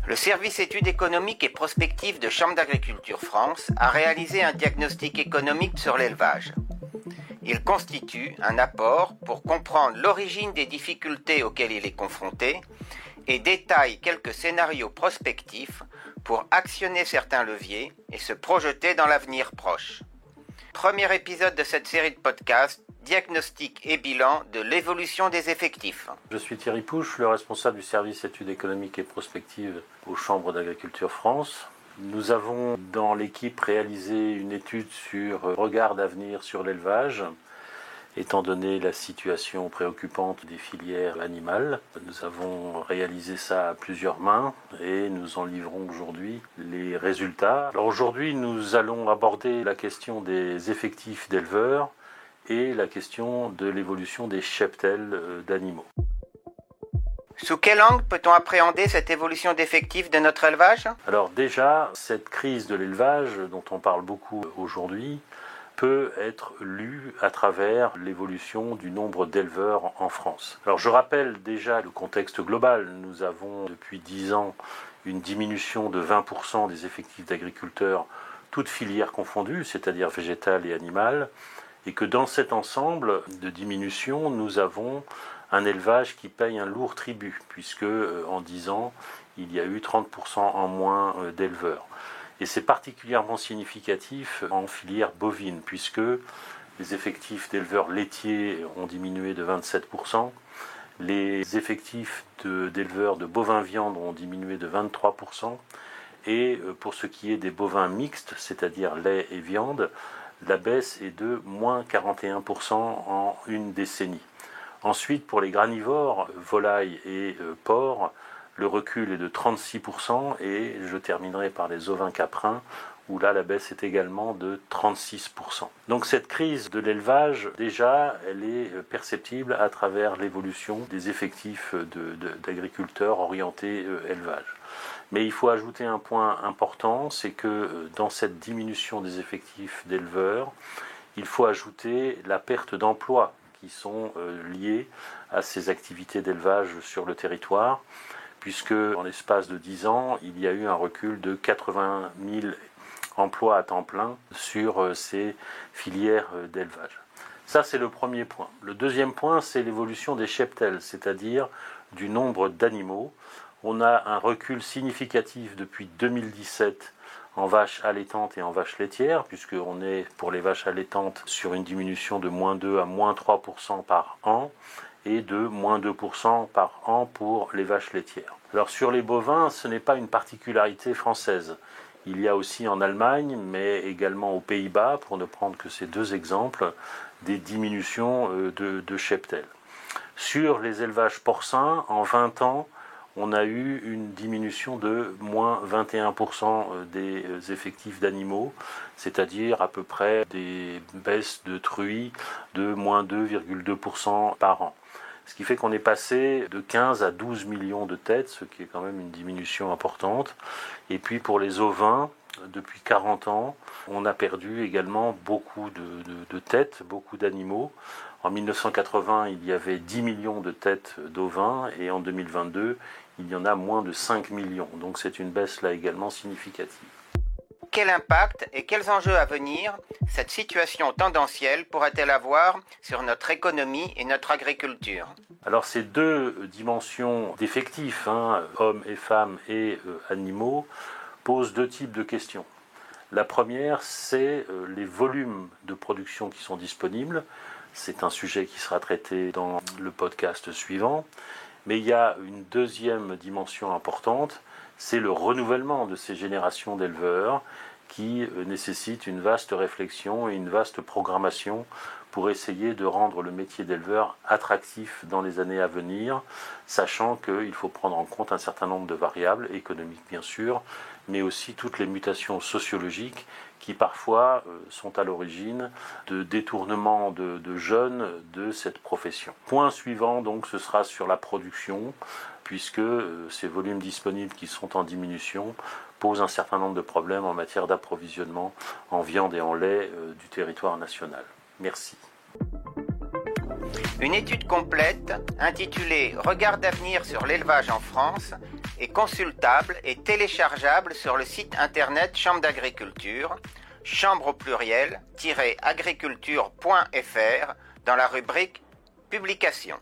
Le service études économiques et prospectives de Chambre d'agriculture France a réalisé un diagnostic économique sur l'élevage. Il constitue un apport pour comprendre l'origine des difficultés auxquelles il est confronté et détaille quelques scénarios prospectifs pour actionner certains leviers et se projeter dans l'avenir proche. Premier épisode de cette série de podcasts, diagnostic et bilan de l'évolution des effectifs. Je suis Thierry Pouche, le responsable du service études économiques et prospectives aux Chambres d'agriculture France. Nous avons dans l'équipe réalisé une étude sur regard d'avenir sur l'élevage, étant donné la situation préoccupante des filières animales. Nous avons réalisé ça à plusieurs mains et nous en livrons aujourd'hui les résultats. Alors aujourd'hui, nous allons aborder la question des effectifs d'éleveurs et la question de l'évolution des cheptels d'animaux. Sous quel angle peut-on appréhender cette évolution d'effectifs de notre élevage ? Alors déjà, cette crise de l'élevage dont on parle beaucoup aujourd'hui peut être lue à travers l'évolution du nombre d'éleveurs en France. Alors je rappelle déjà le contexte global. Nous avons depuis 10 ans une diminution de 20% des effectifs d'agriculteurs, toutes filières confondues, c'est-à-dire végétales et animales, et que dans cet ensemble de diminution, nous avons un élevage qui paye un lourd tribut, puisque en 10 ans, il y a eu 30% en moins d'éleveurs. Et c'est particulièrement significatif en filière bovine, puisque les effectifs d'éleveurs laitiers ont diminué de 27%, les effectifs d'éleveurs de bovins viande ont diminué de 23%, et pour ce qui est des bovins mixtes, c'est-à-dire lait et viande, la baisse est de moins 41% en une décennie. Ensuite, pour les granivores, volailles et porcs, le recul est de 36% et je terminerai par les ovins caprins où là la baisse est également de 36%. Donc cette crise de l'élevage, déjà, elle est perceptible à travers l'évolution des effectifs d'agriculteurs orientés élevage. Mais il faut ajouter un point important, c'est que dans cette diminution des effectifs d'éleveurs, il faut ajouter la perte d'emplois qui sont liées à ces activités d'élevage sur le territoire, puisque en l'espace de 10 ans, il y a eu un recul de 80 000 emplois à temps plein sur ces filières d'élevage. Ça, c'est le premier point. Le deuxième point, c'est l'évolution des cheptels, c'est-à-dire du nombre d'animaux. On a un recul significatif depuis 2017 en vaches allaitantes et en vaches laitières, puisqu'on est pour les vaches allaitantes sur une diminution de moins 2 à moins 3% par an, et de moins 2% par an pour les vaches laitières. Alors sur les bovins, ce n'est pas une particularité française. Il y a aussi en Allemagne, mais également aux Pays-Bas, pour ne prendre que ces deux exemples, des diminutions de cheptels. Sur les élevages porcins, en 20 ans, on a eu une diminution de moins 21% des effectifs d'animaux, c'est-à-dire à peu près des baisses de truies de moins 2,2% par an. Ce qui fait qu'on est passé de 15 à 12 millions de têtes, ce qui est quand même une diminution importante. Et puis pour les ovins, depuis 40 ans, on a perdu également beaucoup de têtes, beaucoup d'animaux. En 1980, il y avait 10 millions de têtes d'ovins et en 2022, il y en a moins de 5 millions. Donc c'est une baisse là également significative. Quel impact et quels enjeux à venir cette situation tendancielle pourrait-elle avoir sur notre économie et notre agriculture ? Alors ces deux dimensions d'effectifs, hommes et femmes et animaux, posent deux types de questions. La première, c'est les volumes de production qui sont disponibles. C'est un sujet qui sera traité dans le podcast suivant. Mais il y a une deuxième dimension importante, c'est le renouvellement de ces générations d'éleveurs qui nécessite une vaste réflexion et une vaste programmation pour essayer de rendre le métier d'éleveur attractif dans les années à venir, sachant qu'il faut prendre en compte un certain nombre de variables, économiques bien sûr, mais aussi toutes les mutations sociologiques qui parfois sont à l'origine de détournements de jeunes de cette profession. Point suivant, donc, ce sera sur la production, puisque ces volumes disponibles qui sont en diminution posent un certain nombre de problèmes en matière d'approvisionnement en viande et en lait du territoire national. Merci. Une étude complète intitulée « Regard d'avenir sur l'élevage en France » est consultable et téléchargeable sur le site internet Chambre d'agriculture, chambre au pluriel, -agriculture.fr dans la rubrique Publications.